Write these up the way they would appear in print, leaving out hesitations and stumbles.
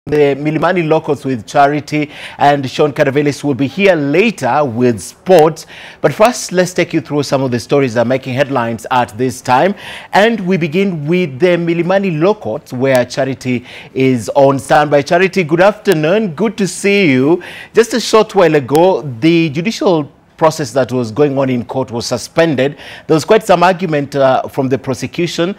The Milimani Locals with Charity, and Sean Caravelis will be here later with sports. But first, let's take you through some of the stories that are making headlines at this time. And we begin with the Milimani Locals, where Charity is on standby. Charity, good afternoon. Good to see you. Just a short while ago, the judicial process that was going on in court was suspended. There was quite some argument from the prosecution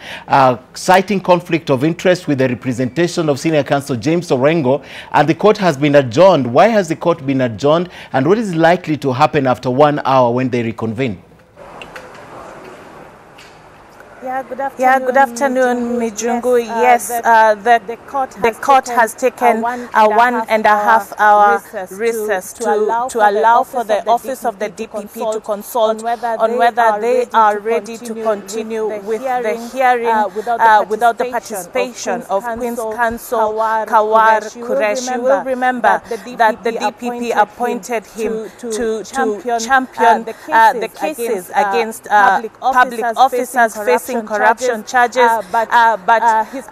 citing conflict of interest with the representation of Senior Counsel James Orengo, and the court has been adjourned. Why has the court been adjourned, and what is likely to happen after 1 hour when they reconvene? Good afternoon, Mijungu. Yes, the court has taken a 1.5 hour recess to allow for the office of the DPP to consult on whether they are ready to continue with the hearing without the participation of Queen's Counsel Kawar Qureshi. You will remember that the DPP appointed him to champion the cases against public officers facing corruption charges, but his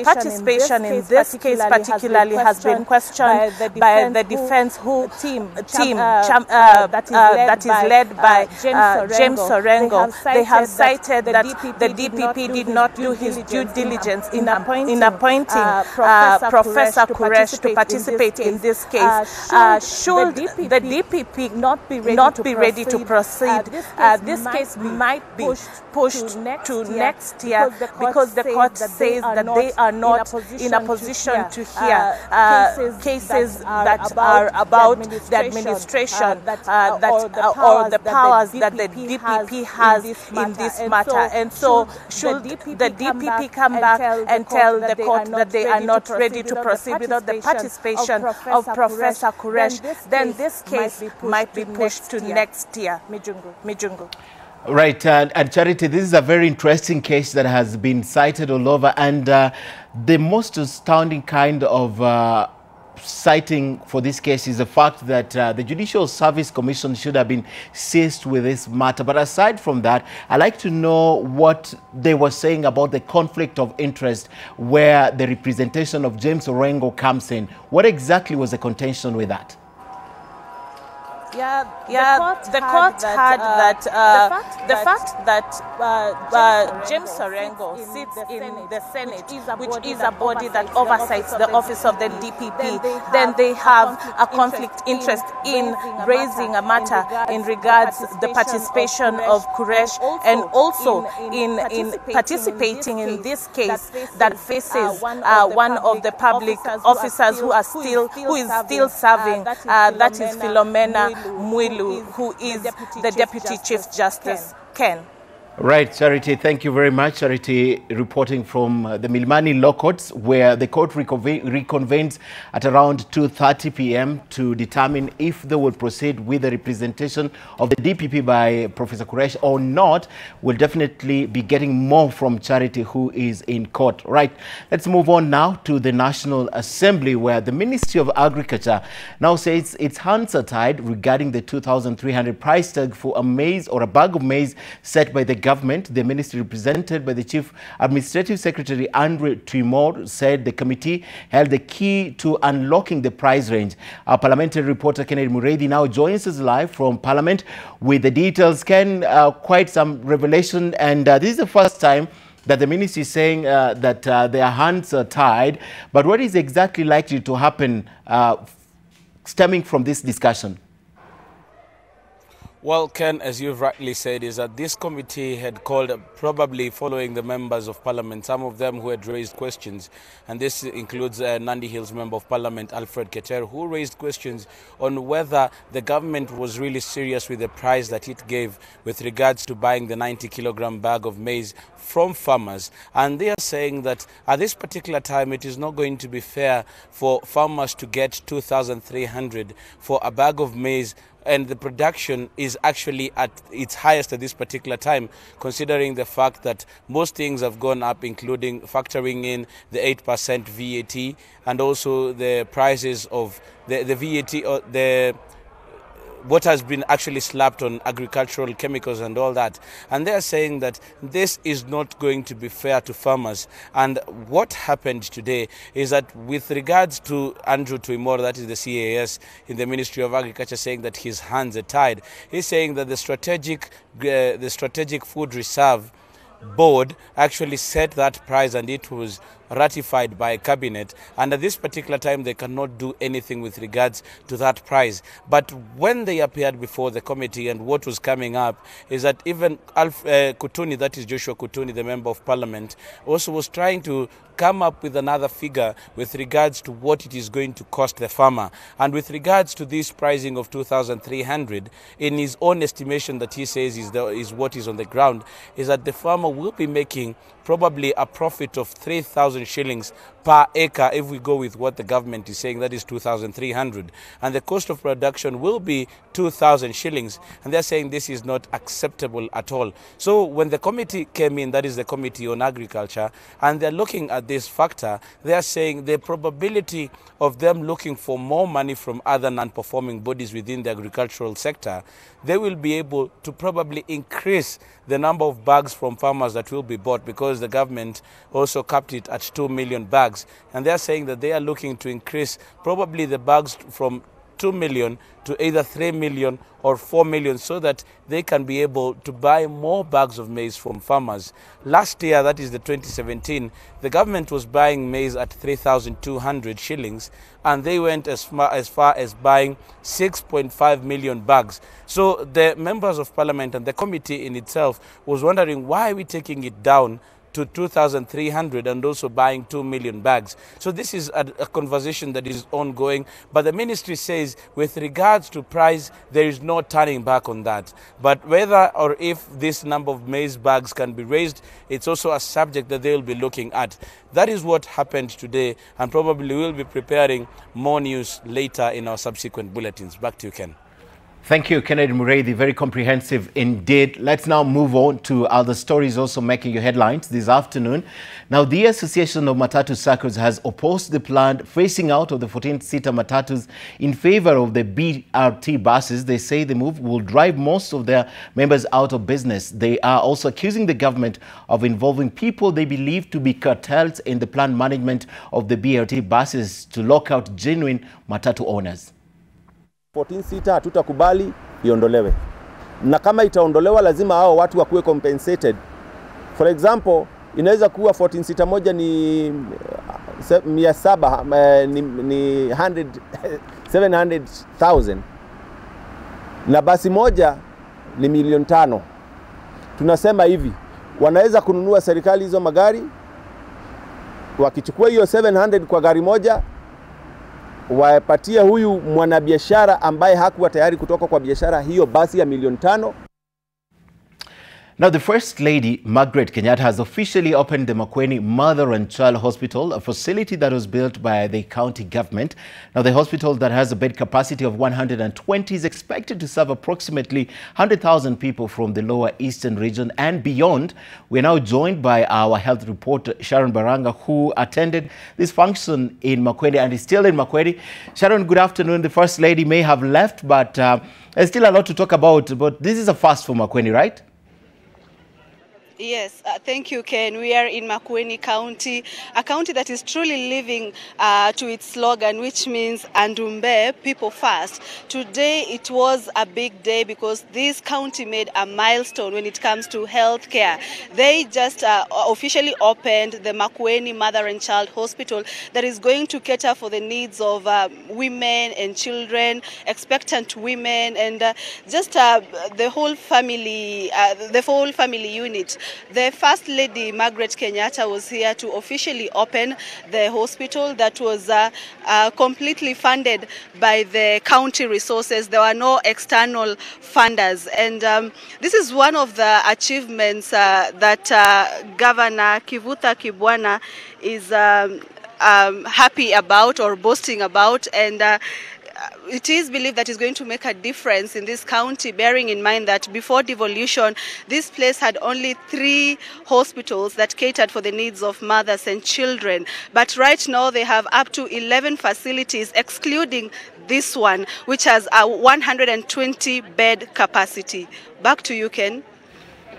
participation in this case particularly has been questioned by the defense team that is led by James Orengo. They have cited that the DPP did not do his due diligence in appointing Professor Qureshi to participate in this case. Should the DPP not be ready to proceed, this case might be pushed to next year because the court says that they are not in a position to hear cases that are about the administration or the powers that the DPP has in this matter. And so should the DPP come back and tell the court that they are not ready to proceed without the participation of Professor Qureshi, then this case might be pushed to next year. Mijungu. Right, and Charity, this is a very interesting case that has been cited all over, and the most astounding kind of citing for this case is the fact that the Judicial Service Commission should have been seized with this matter. But aside from that, I'd like to know what they were saying about the conflict of interest where the representation of James Orengo comes in. What exactly was the contention with that? The court had that the fact that James Orengo sits in the Senate, which is a body that oversights the office of the DPP, then they have a conflict interest in raising a matter in regards the participation of Qureshi, and also in participating in this case that faces one of the public officers who is still serving, that is Philomena Mwilu, who is the Deputy Chief Justice. Ken. Right, Charity, thank you very much. Charity reporting from the Milimani Law Courts, where the court reconvenes at around 2:30 p.m. to determine if they will proceed with the representation of the DPP by Professor Qureshi or not. We'll definitely be getting more from Charity, who is in court. Right, let's move on now to the National Assembly, where the Ministry of Agriculture now says its hands are tied regarding the 2,300 price tag for a maize or a bag of maize set by the government. The ministry, represented by the Chief Administrative Secretary Andre Timor, said the committee held the key to unlocking the price range. Our parliamentary reporter Ken Mijungu now joins us live from Parliament with the details. Ken, quite some revelation, and this is the first time that the ministry is saying that their hands are tied. But what is exactly likely to happen stemming from this discussion? Well, Ken, as you've rightly said, is that this committee had called, probably following the members of parliament, some of them who had raised questions, and this includes Nandi Hills Member of Parliament Alfred Keter, who raised questions on whether the government was really serious with the price that it gave with regards to buying the 90-kilogram bag of maize from farmers. And they are saying that at this particular time, it is not going to be fair for farmers to get 2,300 for a bag of maize, and the production is actually at its highest at this particular time, considering the fact that most things have gone up, including factoring in the 8% VAT and also the prices of the VAT, or the what has been actually slapped on agricultural chemicals and all that. And they are saying that this is not going to be fair to farmers. And what happened today is that with regards to Andrew Tuimoro, that is the CAS in the Ministry of Agriculture, saying that his hands are tied, he's saying that the strategic food reserve board actually set that price and it was ratified by cabinet, and at this particular time they cannot do anything with regards to that price. But when they appeared before the committee, and what was coming up is that even Kutuni, that is Joshua Kutuni, the member of parliament, also was trying to come up with another figure with regards to what it is going to cost the farmer. And with regards to this pricing of 2,300, in his own estimation that he says is what is on the ground, is that the farmer will be making probably a profit of 3,000 shillings per acre if we go with what the government is saying, that is 2,300. And the cost of production will be 2,000 shillings. And they're saying this is not acceptable at all. So when the committee came in, that is the Committee on Agriculture, and they're looking at this factor, they're saying the probability of them looking for more money from other non-performing bodies within the agricultural sector, they will be able to probably increase the number of bags from farmers that will be bought, because the government also capped it at 2 million bags. And they're saying that they are looking to increase probably the bags from 2 million to either 3 million or 4 million, so that they can be able to buy more bags of maize from farmers. Last year, that is the 2017, the government was buying maize at 3,200 shillings, and they went as far as buying 6.5 million bags. So the members of parliament and the committee in itself was wondering, why are we taking it down to 2,300 and also buying 2 million bags? So this is a conversation that is ongoing, but the ministry says with regards to price, there is no turning back on that. But whether or if this number of maize bags can be raised, it's also a subject that they will be looking at. That is what happened today, and probably we'll be preparing more news later in our subsequent bulletins. Back to you, Ken. Thank you, Kennedy Murang'a, very comprehensive indeed. Let's now move on to other stories also making your headlines this afternoon. Now, the Association of Matatu Circles has opposed the planned phasing out of the 14-seater Matatus in favor of the BRT buses. They say the move will drive most of their members out of business. They are also accusing the government of involving people they believe to be cartels in the planned management of the BRT buses to lock out genuine Matatu owners. 14-seater hatutakubali iondolewe. Na kama itaondolewa lazima hao watu wakuwe compensated. For example, inaweza kuwa 14-seater moja ni 700,000 na basi moja ni 500,000. Tunasema hivi, wanaweza kununua serikali hizo magari, wakichukua hiyo 700 kwa gari moja, wapatie huyu mwanabiashara ambaye hakuwa tayari kutoka kwa biashara hiyo basi ya 500,000. Now, the First Lady, Margaret Kenyatta, has officially opened the Makueni Mother and Child Hospital, a facility that was built by the county government. Now, the hospital that has a bed capacity of 120 is expected to serve approximately 100,000 people from the lower eastern region and beyond. We're now joined by our health reporter, Sharon Murang'a, who attended this function in Makueni and is still in Makueni. Sharon, good afternoon. The First Lady may have left, but there's still a lot to talk about. But this is a first for Makueni, right? Yes, thank you, Ken. We are in Makueni County, a county that is truly living to its slogan, which means Andumbe, people first. Today, it was a big day because this county made a milestone when it comes to healthcare. They just officially opened the Makueni Mother and Child Hospital that is going to cater for the needs of women and children, expectant women, and just the whole family unit. The First Lady, Margaret Kenyatta, was here to officially open the hospital that was completely funded by the county resources. There were no external funders. And this is one of the achievements that Governor Kivutha Kibwana is happy about or boasting about. And it is believed that it's going to make a difference in this county, bearing in mind that before devolution, this place had only 3 hospitals that catered for the needs of mothers and children. But right now, they have up to 11 facilities, excluding this one, which has a 120-bed capacity. Back to you, Ken.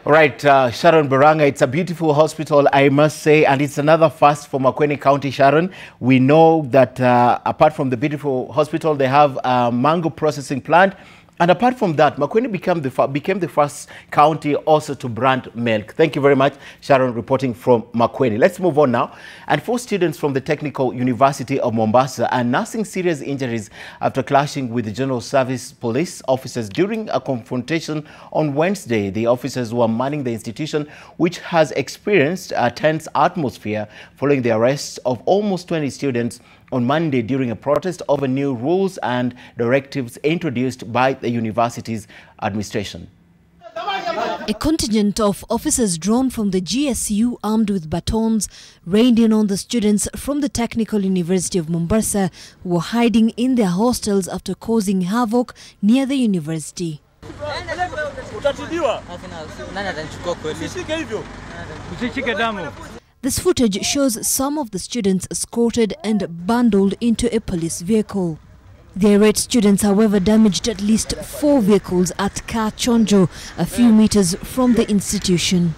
All right, Sharon, Murang'a, it's a beautiful hospital, I must say, and it's another first for Makueni County, Sharon. We know that apart from the beautiful hospital, they have a mango processing plant. And apart from that, Makueni became the first county also to brand milk. Thank you very much, Sharon, reporting from Makueni. Let's move on now. And 4 students from the Technical University of Mombasa are nursing serious injuries after clashing with the General Service Police officers during a confrontation on Wednesday. The officers were manning the institution, which has experienced a tense atmosphere following the arrest of almost 20 students on Monday during a protest over new rules and directives introduced by the university's administration. A contingent of officers drawn from the GSU armed with batons rained in on the students from the Technical University of Mombasa who were hiding in their hostels after causing havoc near the university. This footage shows some of the students escorted and bundled into a police vehicle. The irate students, however, damaged at least 4 vehicles at Ka Chonjo, a few meters from the institution.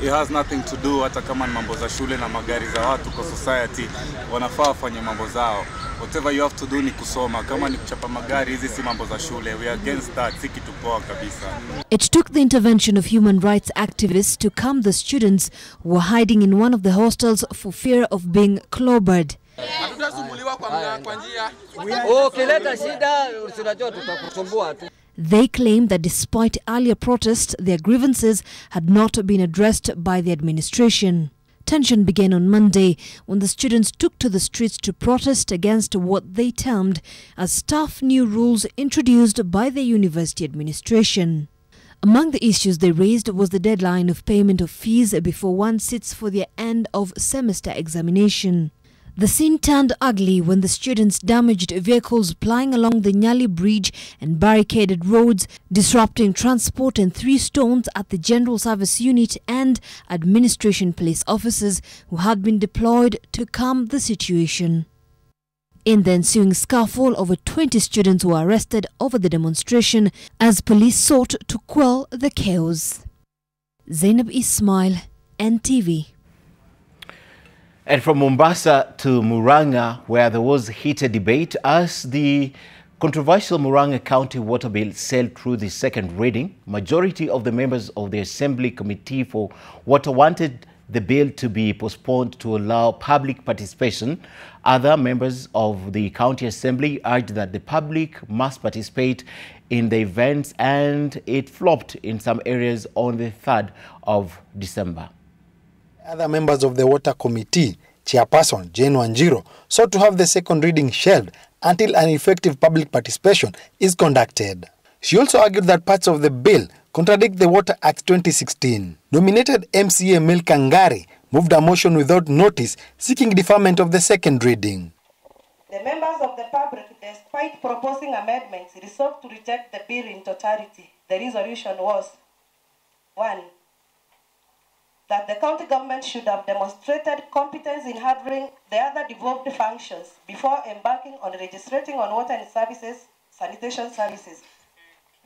It has nothing to do hata kama ni mambo za shule na magari za watu kwa society wanafaa wafanye mambo zao. Whatever you have to do ni kusoma. Kama ni kuchapa magari hizi si mambo za shule. We are against that. Si kitu poa kabisa. It took the intervention of human rights activists to calm the students who were hiding in one of the hostels for fear of being clobbered. They claim that despite earlier protests, their grievances had not been addressed by the administration. Tension began on Monday when the students took to the streets to protest against what they termed as tough new rules introduced by the university administration. Among the issues they raised was the deadline of payment of fees before one sits for their end of semester examination. The scene turned ugly when the students damaged vehicles plying along the Nyali Bridge and barricaded roads, disrupting transport and threw stones at the General Service Unit and administration police officers who had been deployed to calm the situation. In the ensuing scuffle, over 20 students were arrested over the demonstration as police sought to quell the chaos. Zainab Ismail, NTV. And from Mombasa to Murang'a, where there was heated debate as the controversial Murang'a County Water Bill sailed through the second reading. Majority of the members of the Assembly Committee for Water wanted the bill to be postponed to allow public participation. Other members of the County Assembly urged that the public must participate in the events, and it flopped in some areas on the 3rd of December. Other members of the Water Committee, Chairperson Jane Wanjiro, sought to have the second reading shelved until an effective public participation is conducted. She also argued that parts of the bill contradict the Water Act 2016. Nominated MCA Milka Ngari moved a motion without notice seeking deferment of the second reading. The members of the public, despite proposing amendments, resolved to reject the bill in totality. The resolution was 1. That the county government should have demonstrated competence in handling the other devolved functions before embarking on registering on water and services, sanitation services.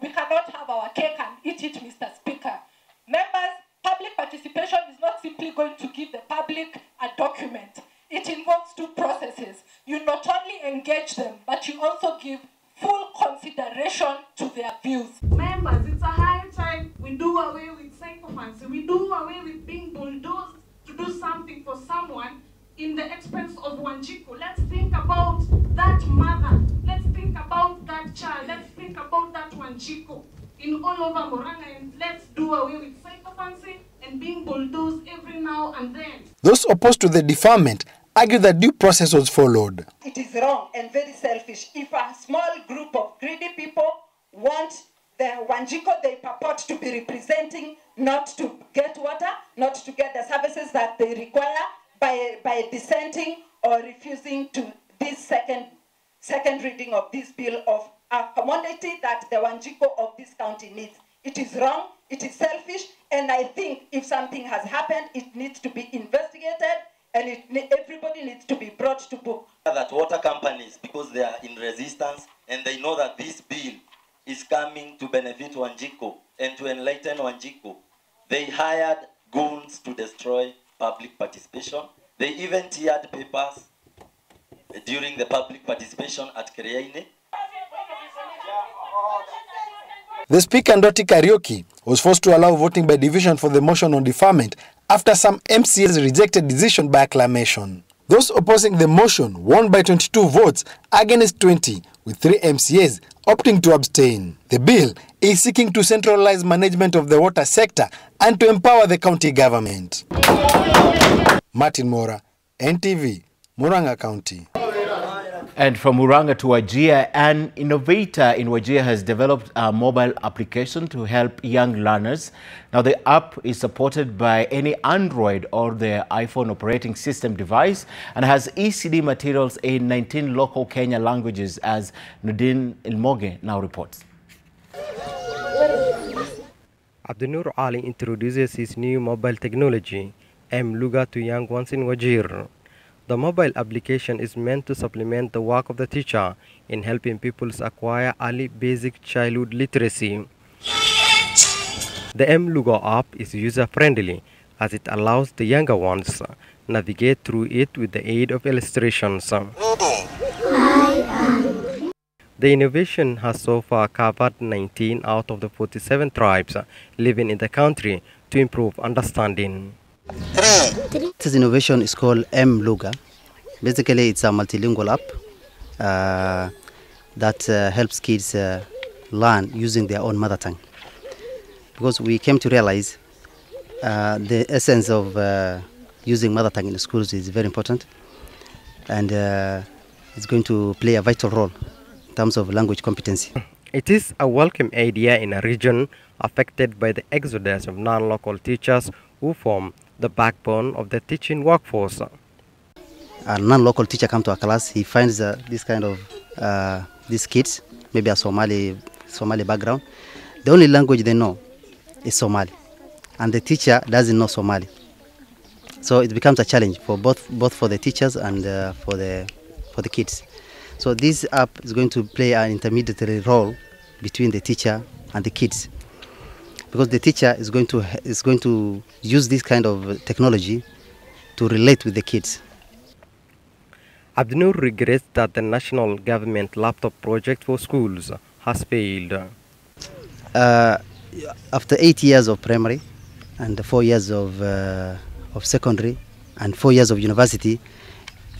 We cannot have our cake and eat it, Mr. Speaker. Members, public participation is not simply going to give the public a document. It involves 2 processes. You not only engage them, but you also give full consideration to their views. Members, it's a high time we do away with psychophancy. We do away with being bulldozed to do something for someone in the expense of Wanjiku. Let's think about that mother. Let's think about that child. Let's think about that Wanjiku in all over Murang'a, and let's do away with psychophancy and being bulldozed every now and then. Those opposed to the deferment argue that due process was followed. It is wrong and very selfish if a small group of greedy people want the Wanjiku they purport to be representing not to get water, not to get the services that they require by dissenting or refusing to this second reading of this bill of a commodity that the Wanjiku of this county needs. It is wrong, it is selfish, and I think if something has happened, it needs to be investigated and everybody needs to be brought to book. That water companies, because they are in resistance and they know that this bill is coming to benefit Wanjiku and to enlighten Wanjiku, they hired goons to destroy public participation. They even teared papers during the public participation at Kriaine. The Speaker, Ndoti Kariuki, was forced to allow voting by division for the motion on deferment after some MCAs rejected decision by acclamation. Those opposing the motion won by 22 votes against 20, with 3 MCAs opting to abstain. The bill is seeking to centralize management of the water sector and to empower the county government. Martin Mora, NTV, Murang'a County. And from Murang'a to Wajir, an innovator in Wajir has developed a mobile application to help young learners. Now, the app is supported by any Android or the iPhone operating system device and has ECD materials in 19 local Kenya languages, as Nudin Ilmoge now reports. Abdunur Ali introduces his new mobile technology, M-Luga, to young ones in Wajir. The mobile application is meant to supplement the work of the teacher in helping pupils acquire early basic childhood literacy. The M-Luga app is user-friendly as it allows the younger ones to navigate through it with the aid of illustrations. The innovation has so far covered 19 out of the 47 tribes living in the country to improve understanding. This innovation is called M-Luga. Basically, it's a multilingual app that helps kids learn using their own mother tongue. Because we came to realize the essence of using mother tongue in the schools is very important, and it's going to play a vital role in terms of language competency. It is a welcome idea in a region affected by the exodus of non-local teachers who form the backbone of the teaching workforce. A non-local teacher comes to a class, he finds this kind of these kids, maybe a Somali background. The only language they know is Somali, and the teacher doesn't know Somali. So it becomes a challenge for both for the teachers and for the kids. So this app is going to play an intermediary role between the teacher and the kids, because the teacher is going to use this kind of technology to relate with the kids. Abdunur regrets that the national government laptop project for schools has failed. After 8 years of primary and 4 years of secondary and 4 years of university,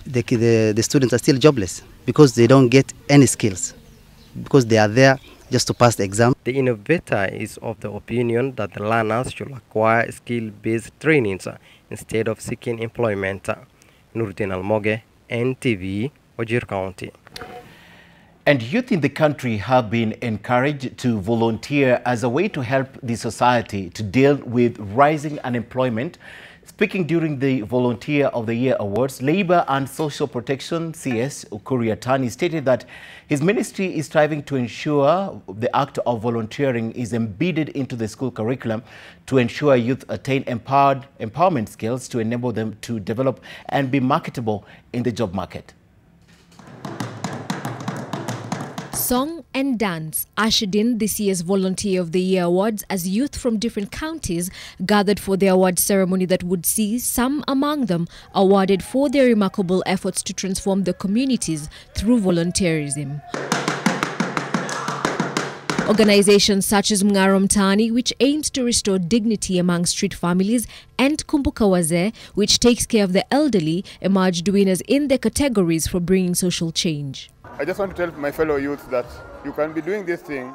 the students are still jobless because they don't get any skills, because they are there just to pass the exam. The innovator is of the opinion that the learners should acquire skill-based trainings instead of seeking employment. Nurdin Almoge, NTV, Wajir County. And youth in the country have been encouraged to volunteer as a way to help the society to deal with rising unemployment. Speaking during the Volunteer of the Year Awards, Labour and Social Protection CS Ukuri Atani stated that his ministry is striving to ensure the act of volunteering is embedded into the school curriculum to ensure youth attain empowerment skills to enable them to develop and be marketable in the job market. Song and dance ushered in this year's Volunteer of the Year Awards as youth from different counties gathered for the award ceremony that would see some among them awarded for their remarkable efforts to transform their communities through volunteerism. Organizations such as Murang'a Mtaani, which aims to restore dignity among street families, and Kumbuka Wazee, which takes care of the elderly, emerged winners in their categories for bringing social change. I just want to tell my fellow youths that you can be doing this thing.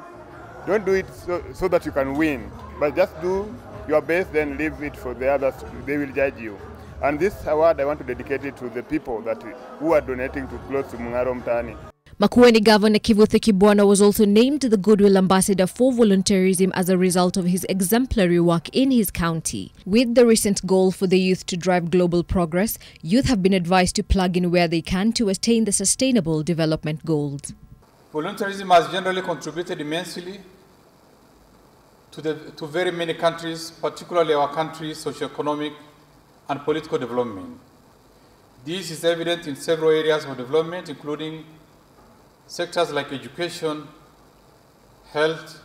Don't do it so that you can win, but just do your best, then leave it for the others. They will judge you. And this award, I want to dedicate it to the people who are donating to close to Murang'a Mtaani. Makueni Governor Kivuthe Kibwana was also named the Goodwill Ambassador for Volunteerism as a result of his exemplary work in his county. With the recent goal for the youth to drive global progress, youth have been advised to plug in where they can to attain the Sustainable Development Goals. Volunteerism has generally contributed immensely to very many countries, particularly our country's socio-economic and political development. This is evident in several areas of development, including sectors like education, health,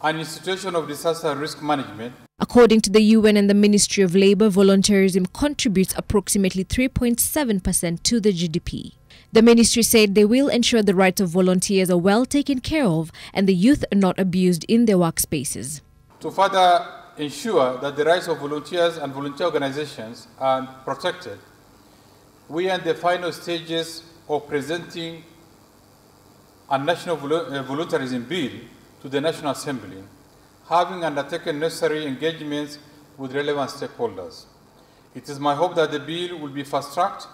and institution of disaster risk management. According to the UN and the Ministry of Labour, volunteerism contributes approximately 3.7% to the GDP. The ministry said they will ensure the rights of volunteers are well taken care of and the youth are not abused in their workspaces. To further ensure that the rights of volunteers and volunteer organizations are protected, we are in the final stages of presenting a national volunteerism bill to the National Assembly, having undertaken necessary engagements with relevant stakeholders. It is my hope that the bill will be fast-tracked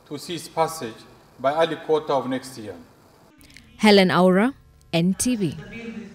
to see its passage by early quarter of next year. Helen Aura, NTV.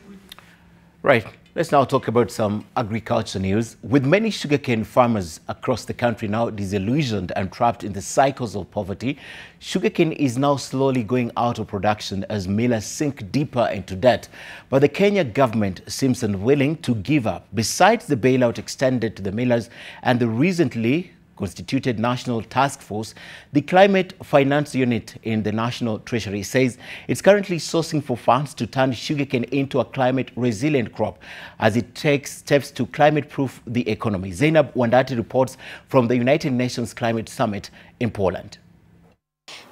Right. Let's now talk about some agriculture news. With many sugarcane farmers across the country now disillusioned and trapped in the cycles of poverty, sugarcane is now slowly going out of production as millers sink deeper into debt. But the Kenya government seems unwilling to give up. Besides the bailout extended to the millers and the recently constituted National Task Force, the Climate Finance Unit in the National Treasury says it's currently sourcing for funds to turn sugarcane into a climate-resilient crop as it takes steps to climate-proof the economy. Zainab Wandati reports from the United Nations Climate Summit in Poland.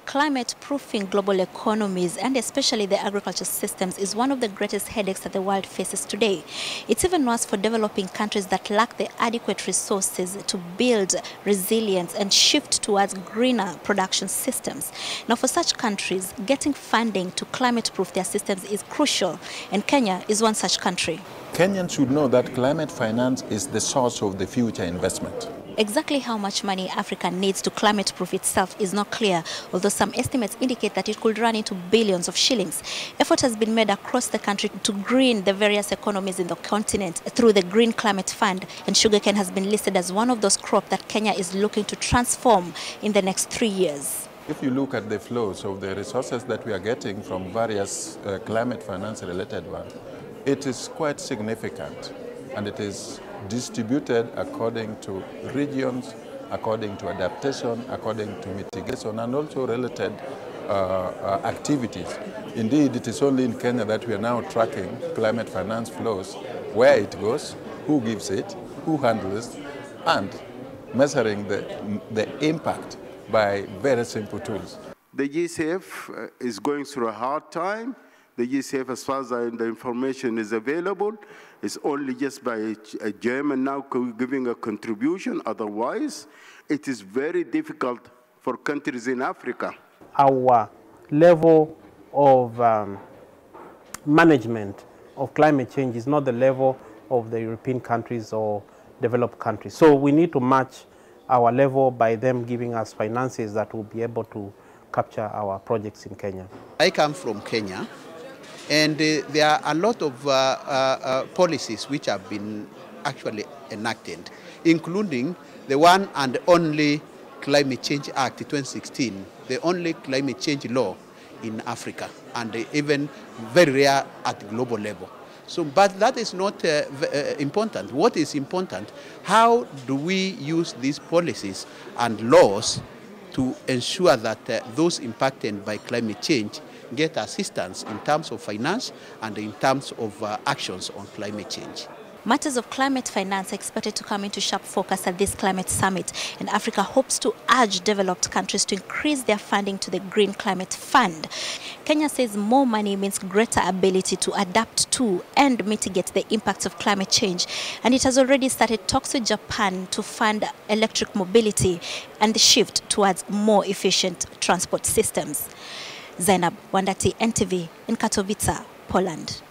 Climate-proofing global economies and especially the agriculture systems is one of the greatest headaches that the world faces today. It's even worse for developing countries that lack the adequate resources to build resilience and shift towards greener production systems. Now, for such countries, getting funding to climate-proof their systems is crucial, and Kenya is one such country. Kenyans should know that climate finance is the source of the future investment. Exactly how much money Africa needs to climate-proof itself is not clear, although some estimates indicate that it could run into billions of shillings. Effort has been made across the country to green the various economies in the continent through the Green Climate Fund, and sugarcane has been listed as one of those crops that Kenya is looking to transform in the next 3 years. If you look at the flows of the resources that we are getting from various climate finance related ones, it is quite significant, and it is distributed according to regions, according to adaptation, according to mitigation, and also related activities. Indeed, it is only in Kenya that we are now tracking climate finance flows, where it goes, who gives it, who handles it, and measuring the impact by very simple tools. The GCF is going through a hard time. The GCF, as far as the information is available, is only just by a German now giving a contribution. Otherwise, it is very difficult for countries in Africa. Our level of management of climate change is not the level of the European countries or developed countries. So we need to match our level by them giving us finances that will be able to capture our projects in Kenya. I come from Kenya. And there are a lot of policies which have been actually enacted, including the one and only Climate Change Act 2016, the only climate change law in Africa, and even very rare at global level. So, but that is not important. What is important, how do we use these policies and laws to ensure that those impacted by climate change get assistance in terms of finance and in terms of actions on climate change. Matters of climate finance are expected to come into sharp focus at this climate summit, and Africa hopes to urge developed countries to increase their funding to the Green Climate Fund. Kenya says more money means greater ability to adapt to and mitigate the impacts of climate change, and it has already started talks with Japan to fund electric mobility and the shift towards more efficient transport systems. Zainab Wandati, NTV, in Katowice, Poland.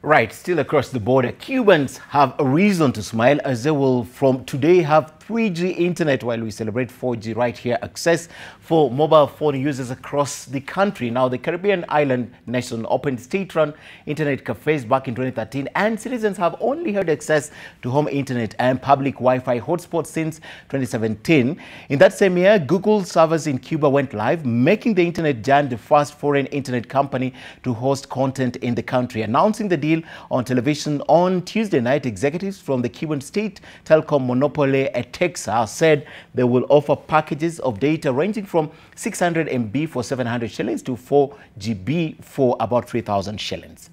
Right, still across the border, Cubans have a reason to smile as they will from today have 3G internet while we celebrate 4G right here. Access for mobile phone users across the country. Now, the Caribbean island nation opened state-run internet cafes back in 2013, and citizens have only had access to home internet and public Wi-Fi hotspots since 2017. In that same year, Google servers in Cuba went live, making the internet giant the first foreign internet company to host content in the country. Announcing the deal on television on Tuesday night, executives from the Cuban state telecom monopoly Texa said they will offer packages of data ranging from 600 MB for 700 shillings to 4 GB for about 3,000 shillings.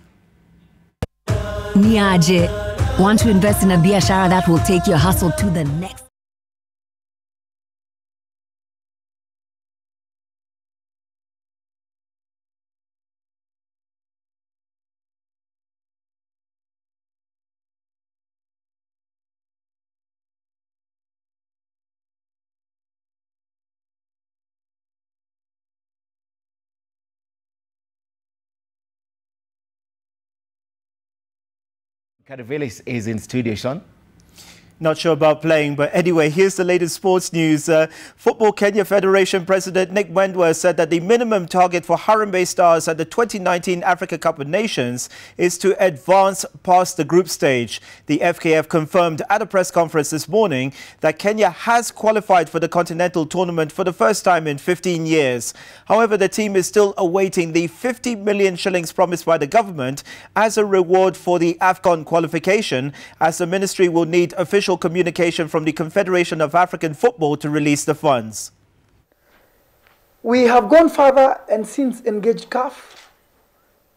Niaje. Want to invest in a biashara that will take your hustle to the next Karivelis is in studio, Sean. Not sure about playing, but anyway, here's the latest sports news. Football Kenya Federation President Nick Mwendwa said that the minimum target for Harambee Stars at the 2019 Africa Cup of Nations is to advance past the group stage. The FKF confirmed at a press conference this morning that Kenya has qualified for the continental tournament for the first time in 15 years. However, the team is still awaiting the 50 million shillings promised by the government as a reward for the AFCON qualification, as the ministry will need official communication from the Confederation of African Football to release the funds. We have gone further and since engaged CAF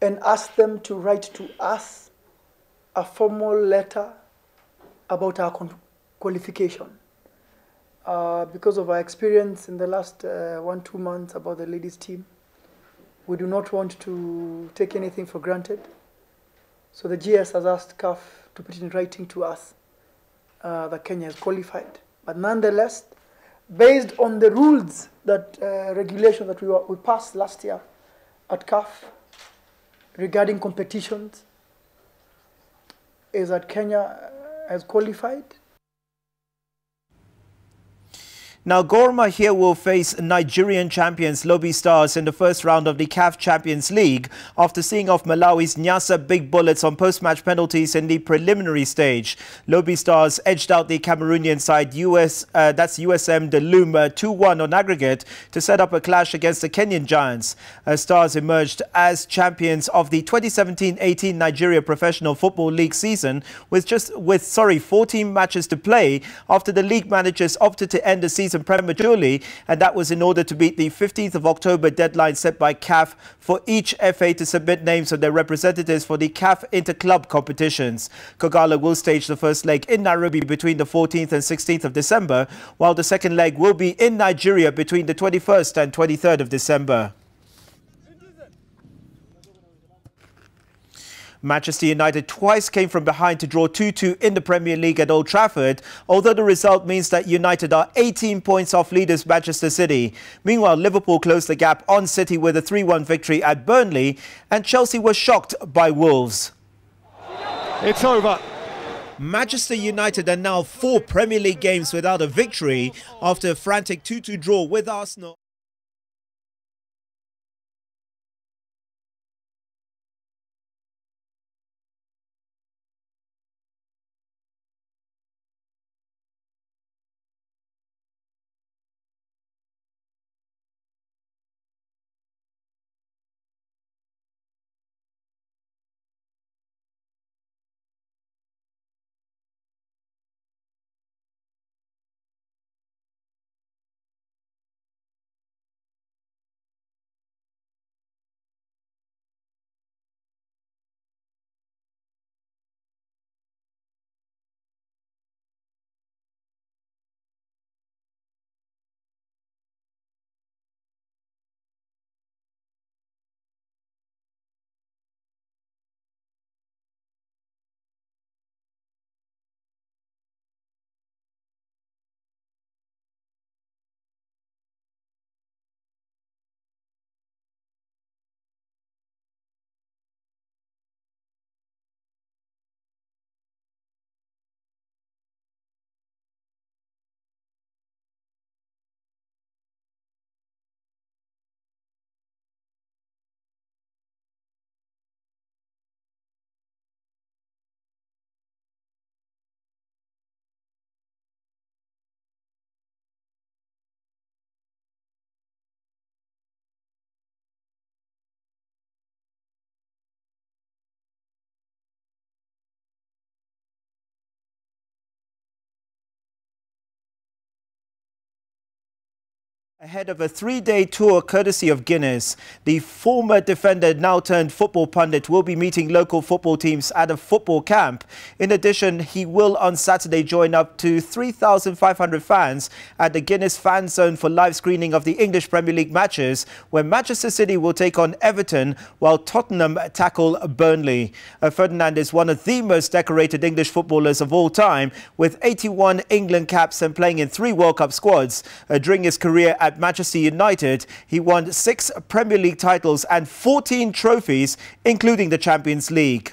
and asked them to write to us a formal letter about our qualification. Because of our experience in the last 1-2 months about the ladies team, we do not want to take anything for granted. So the GS has asked CAF to put it in writing to us that Kenya is qualified. But nonetheless, based on the rules that regulation that we passed last year at CAF regarding competitions, is that Kenya has qualified. Now, Gor Mahia will face Nigerian champions Lobi Stars in the first round of the CAF Champions League after seeing off Malawi's Nyasa Big Bullets on post-match penalties in the preliminary stage. Lobi Stars edged out the Cameroonian side that's USM Delum 2-1 on aggregate to set up a clash against the Kenyan Giants. Stars emerged as champions of the 2017-18 Nigeria Professional Football League season with 14 matches to play after the league managers opted to end the season prematurely, and that was in order to beat the 15th of October deadline set by CAF for each FA to submit names of their representatives for the CAF inter-club competitions. Kogala will stage the first leg in Nairobi between the 14th and 16th of December, while the second leg will be in Nigeria between the 21st and 23rd of December. Manchester United twice came from behind to draw 2-2 in the Premier League at Old Trafford, although the result means that United are 18 points off leaders Manchester City. Meanwhile, Liverpool closed the gap on City with a 3-1 victory at Burnley, and Chelsea was shocked by Wolves. It's over. Manchester United are now 4 Premier League games without a victory after a frantic 2-2 draw with Arsenal. Ahead of a 3-day tour courtesy of Guinness, the former defender, now turned football pundit, will be meeting local football teams at a football camp. In addition, he will on Saturday join up to 3,500 fans at the Guinness Fan Zone for live screening of the English Premier League matches, where Manchester City will take on Everton while Tottenham tackle Burnley. Ferdinand is one of the most decorated English footballers of all time, with 81 England caps and playing in 3 World Cup squads. During his career at Manchester United, he won 6 Premier League titles and 14 trophies, including the Champions League.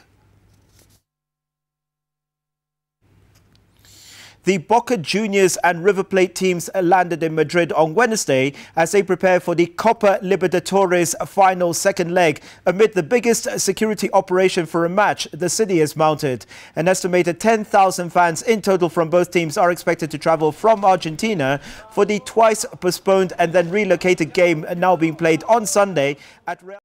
The Boca Juniors and River Plate teams landed in Madrid on Wednesday as they prepare for the Copa Libertadores final second leg amid the biggest security operation for a match the city has mounted. An estimated 10,000 fans in total from both teams are expected to travel from Argentina for the twice postponed and then relocated game now being played on Sunday at Real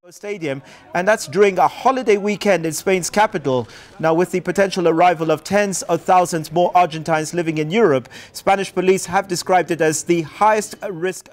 Stadium, and that's during a holiday weekend in Spain's capital. Now, with the potential arrival of tens of thousands more Argentines living in Europe, Spanish police have described it as the highest risk